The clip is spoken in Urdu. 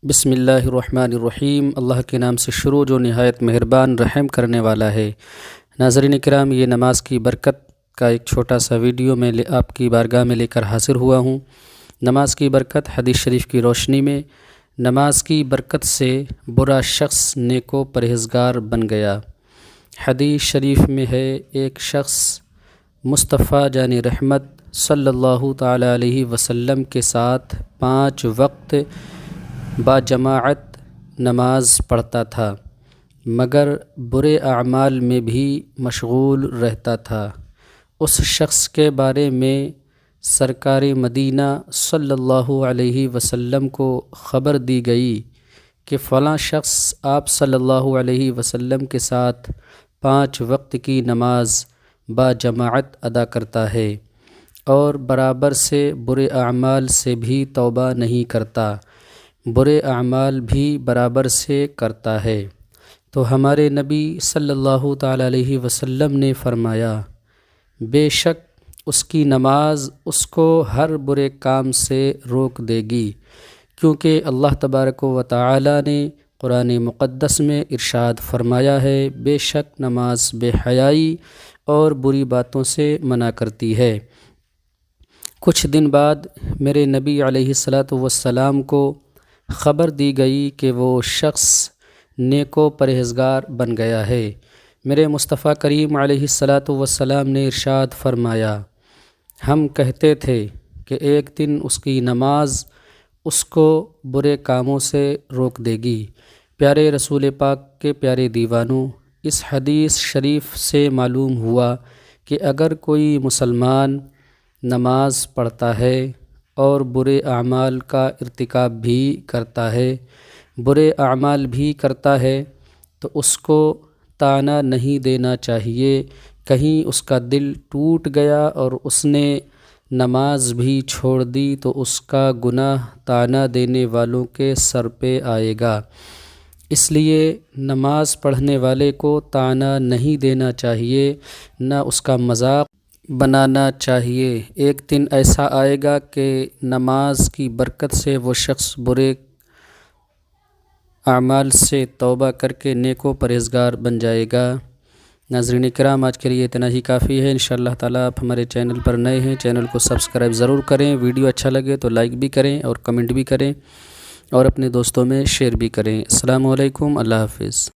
بسم اللہ الرحمن الرحیم۔ اللہ کے نام سے شروع جو نہایت مہربان رحم کرنے والا ہے۔ ناظرین کرام، یہ نماز کی برکت کا ایک چھوٹا سا ویڈیو میں آپ کی بارگاہ میں لے کر حاضر ہوا ہوں۔ نماز کی برکت، حدیث شریف کی روشنی میں نماز کی برکت سے برا شخص نیک و پرہیزگار بن گیا۔ حدیث شریف میں ہے، ایک شخص مصطفیٰ جان رحمت صلی اللہ تعالی علیہ وسلم کے ساتھ 5 وقت با جماعت نماز پڑھتا تھا، مگر برے اعمال میں بھی مشغول رہتا تھا۔ اس شخص کے بارے میں سرکار مدینہ صلی اللہ علیہ وسلم کو خبر دی گئی کہ فلاں شخص آپ صلی اللہ علیہ وسلم کے ساتھ 5 وقت کی نماز با جماعت ادا کرتا ہے اور برابر سے برے اعمال سے بھی توبہ نہیں کرتا، برے اعمال بھی برابر سے کرتا ہے۔ تو ہمارے نبی صلی اللہ تعالی علیہ وسلم نے فرمایا، بے شک اس کی نماز اس کو ہر برے کام سے روک دے گی، کیونکہ اللہ تبارک و تعالی نے قرآن مقدس میں ارشاد فرمایا ہے، بے شک نماز بے حیائی اور بری باتوں سے منع کرتی ہے۔ کچھ دن بعد میرے نبی علیہ الصلاۃ والسلام کو خبر دی گئی کہ وہ شخص نیک و پرہیزگار بن گیا ہے۔ میرے مصطفیٰ کریم علیہ الصلاۃ والسلام نے ارشاد فرمایا، ہم کہتے تھے کہ ایک دن اس کی نماز اس کو برے کاموں سے روک دے گی۔ پیارے رسول پاک کے پیارے دیوانوں، اس حدیث شریف سے معلوم ہوا کہ اگر کوئی مسلمان نماز پڑھتا ہے اور برے اعمال کا ارتکاب بھی کرتا ہے، برے اعمال بھی کرتا ہے، تو اس کو طعنہ نہیں دینا چاہیے۔ کہیں اس کا دل ٹوٹ گیا اور اس نے نماز بھی چھوڑ دی تو اس کا گناہ طعنہ دینے والوں کے سر پہ آئے گا۔ اس لیے نماز پڑھنے والے کو طعنہ نہیں دینا چاہیے، نہ اس کا مذاق بنانا چاہیے۔ ایک دن ایسا آئے گا کہ نماز کی برکت سے وہ شخص برے اعمال سے توبہ کر کے نیک و پرہیزگار بن جائے گا۔ ناظرین کرام، آج کے لیے اتنا ہی کافی ہے۔ انشاءاللہ تعالیٰ آپ ہمارے چینل پر نئے ہیں، چینل کو سبسکرائب ضرور کریں، ویڈیو اچھا لگے تو لائک بھی کریں اور کمنٹ بھی کریں اور اپنے دوستوں میں شیئر بھی کریں۔ السلام علیکم، اللہ حافظ۔